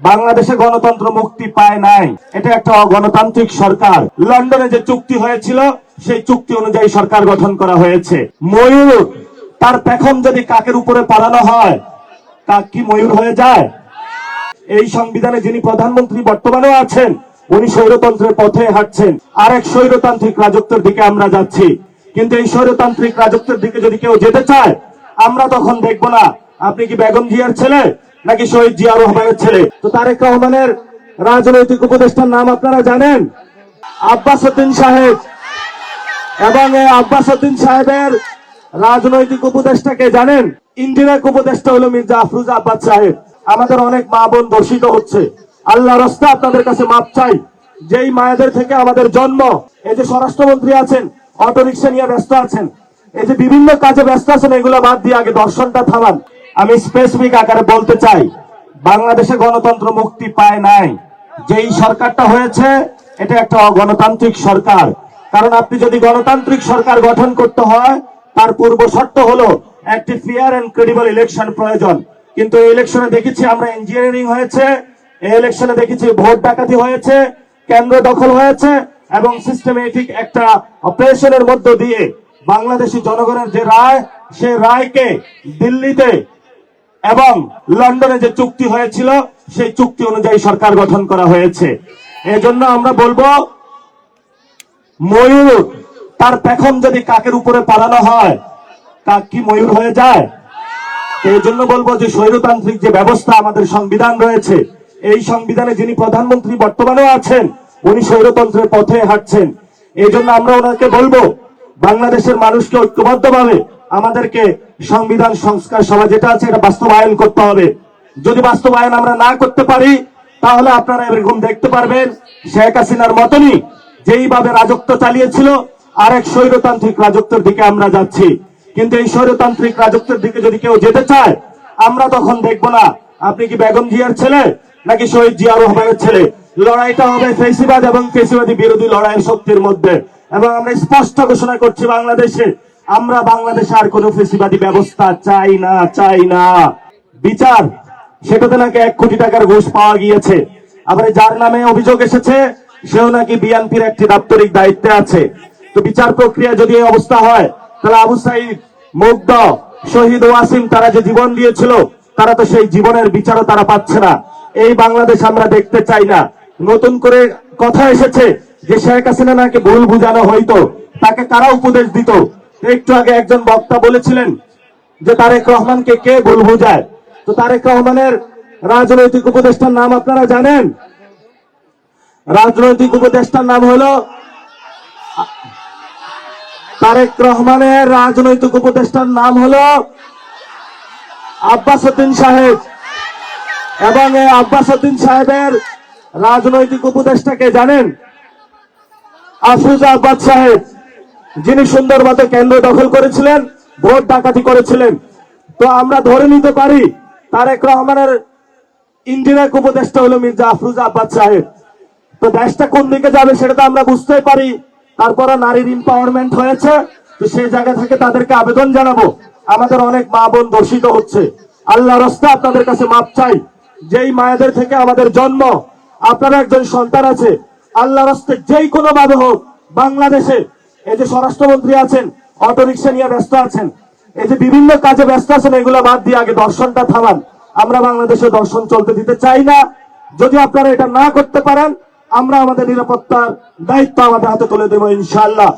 বাংলাদেশে গণতন্ত্র মুক্তি পায় নাই। এটা একটা অগণতান্ত্রিক সরকার। লন্ডনে যে চুক্তি হয়েছিল সেই চুক্তি অনুযায়ী সরকার গঠন করা হয়েছে। ময়ূর তার পেখম যদি কাকের উপরে পড়ানো হয়, কাক কি ময়ূর হয়ে যায়? এই সংবিধানে যিনি প্রধানমন্ত্রী বর্তমানেও আছেন, উনি স্বৈরতন্ত্রের পথে হাঁটছেন। আরেক স্বৈরতান্ত্রিক রাজত্বের দিকে আমরা যাচ্ছি। কিন্তু এই স্বৈরতান্ত্রিক রাজত্বের দিকে যদি কেউ যেতে চায়, আমরা তখন দেখবো না আপনি কি বেগম জিয়ার ছেলে নাকি শহীদ জিয়া রহমানের ছেলে। তো তারেক রহমানের রাজনৈতিক উপদেষ্টার নাম আপনারা জানেন, আব্বাস উদ্দিন সাহেব। এবং এই আব্বাস উদ্দিন সাহেবের রাজনৈতিক উপদেষ্টাকে জানেন, ইন্ডিয়াক উপদেষ্টা হলো মির্জা আফরোজা আব্বাস সাহেব। আমাদের অনেক মা বোন দর্শিত হচ্ছে, আল্লাহ রাস্তা আপনাদের কাছে মাপ চাই। যেই মায়েদের থেকে আমাদের জন্ম, এই যে স্বরাষ্ট্রমন্ত্রী আছেন অটোরিকশা নিয়ে ব্যস্ত আছেন, এই যে বিভিন্ন কাজে ব্যস্ত আছেন, এগুলো বাদ দিয়ে আগে দর্শনটা থামান। আমি স্পেসিফিক আকারে বলতে চাই, বাংলাদেশে গণতন্ত্র মুক্তি পায় নাই। যেই সরকারটা হয়েছে এটা একটা অগণতান্ত্রিক সরকার। কারণ আপনি যদি গণতান্ত্রিক সরকার গঠন করতে হয়, তার পূর্ব শর্ত হলো একটি ফেয়ার এন্ড ক্রেডিবল ইলেকশন প্রয়োজন। কিন্তু এই ইলেকশনে দেখেছি আমরা ইঞ্জিনিয়ারিং হয়েছে, এই ইলেকশনে দেখেছি ভোট ডাকাতি হয়েছে, কেন্দ্র দখল হয়েছে এবং সিস্টেমেটিক একটা অপারেশনের মধ্য দিয়ে বাংলাদেশি জনগণের যে রায়, সে রায়কে দিল্লিতে এবং লন্ডনে যে চুক্তি হয়েছিল সেই চুক্তি অনুযায়ী সরকার গঠন করা হয়েছে। এজন্য আমরা বলবো, ময়ূর তার পেখম যদি কাকের উপরে পড়ানো হয়, কাক কি ময়ূর হয়ে যায়? এই জন্য বলবো যে স্বৈরতান্ত্রিক যে ব্যবস্থা আমাদের সংবিধান রয়েছে, এই সংবিধানে যিনি প্রধানমন্ত্রী বর্তমানেও আছেন, উনি স্বৈরতন্ত্রের পথে হাঁটছেন। এই জন্য আমরা ওনাকে বলবো, বাংলাদেশের মানুষকে ঐক্যবদ্ধভাবে আমাদেরকে সংবিধান সংস্কার সভা যেটা আছে এটা বাস্তবায়ন করতে হবে। যদি বাস্তবায়ন আমরা না করতে পারি, তাহলে আপনারা এরকম দেখতে পারবেন শেখ হাসিনার মতনই যেইভাবে রাজত্ব চালিয়েছিল, আরেক স্বৈরতান্ত্রিক রাজত্বের দিকে আমরা যাচ্ছি। কিন্তু এই স্বৈরতান্ত্রিক রাজত্বের দিকে যদি কেউ যেতে চায়, আমরা তখন দেখবো না আপনি কি বেগম জিয়ার ছেলে নাকি শহীদ জিয়া রহমানের ছেলে। লড়াইটা হবে ফেসিবাদ এবং ফেসিবাদী বিরোধী লড়াইয়ের শক্তির মধ্যে। এবং আমরা স্পষ্ট ঘোষণা করছি, আমরা বাংলাদেশে আর কোন ফেসিবাদী ব্যবস্থা চাই না, চাই না। বিচার, সেটাতে নাকি 1 কোটি টাকার ঘুষ পাওয়া গিয়েছে। আবার যার নামে অভিযোগ এসেছে সেও নাকি বিএনপির একটি দাপ্তরিক দায়িত্বে আছে। তো বিচার প্রক্রিয়া যদি এই অবস্থা হয়, তাহলে আবু সাইদ, মুগ্ধ, শহীদ ওয়াসিম তারা যে জীবন দিয়েছিল, তারা তো সেই জীবনের বিচারও তারা পাচ্ছে না। এই বাংলাদেশ আমরা দেখতে চাই না। নতুন করে কথা এসেছে যে শেখ হাসিনা নাকি ভুল বুঝানো হইতো, তাকে কারা উপদেশ দিত। একটু আগে একজন বক্তা বলেছিলেন যে তারেক রহমানকে কে ভুল বুঝায়। তো তারেক রহমানের রাজনৈতিক উপদেষ্টার নাম আপনারা জানেন, রাজনৈতিক উপদেষ্টার নাম হলো তারেক রহমানের রাজনৈতিক উপদেষ্টার নাম হলো আব্বাস উদ্দিন সাহেব। এবং এই আব্বাস উদ্দিন সাহেবের রাজনৈতিক উপদেষ্টাকে জানেন, আফরোজা আব্বাস সাহেব, যিনি সুন্দরবনে কেন্দ্র দখল করেছিলেন, ভোট ডাকাতি করেছিলেন। তো আমরা ধরে নিতে পারি তারেক রহমানের ইন্ডিয়াক উপদেষ্টা হলো মির্জা আফরোজা আব্বাস সাহেব। তো দেশটা কোন দিকে যাবে সেটা তো আমরা বুঝতেই পারি। তারপরে নারীর এম্পাওয়ারমেন্ট হয়েছে, তো সেই জায়গা থেকে তাদেরকে আবেদন জানাবো, আমাদের অনেক মা বোন দর্শিত হচ্ছে, আল্লাহ রাস্তা আপনাদের কাছে মাপ চাই। যেই মায়েদের থেকে আমাদের জন্ম, আপনারা একজন সন্তান আছে, আল্লাহ রাস্তে যেই কোনো ভাবে হোক বাংলাদেশে, এই যে স্বরাষ্ট্রমন্ত্রী আছেন অটোরিকশা নিয়ে ব্যস্ত আছেন, এই যে বিভিন্ন কাজে ব্যস্ত আছেন, এগুলো বাদ দিয়ে আগে দর্শনটা থামান। আমরা বাংলাদেশে দর্শন চলতে দিতে চাই না। যদি আপনারা এটা না করতে পারেন, আমরা আমাদের নিরাপত্তার দায়িত্ব আমাদের হাতে তুলে দেবো ইনশাআল্লাহ।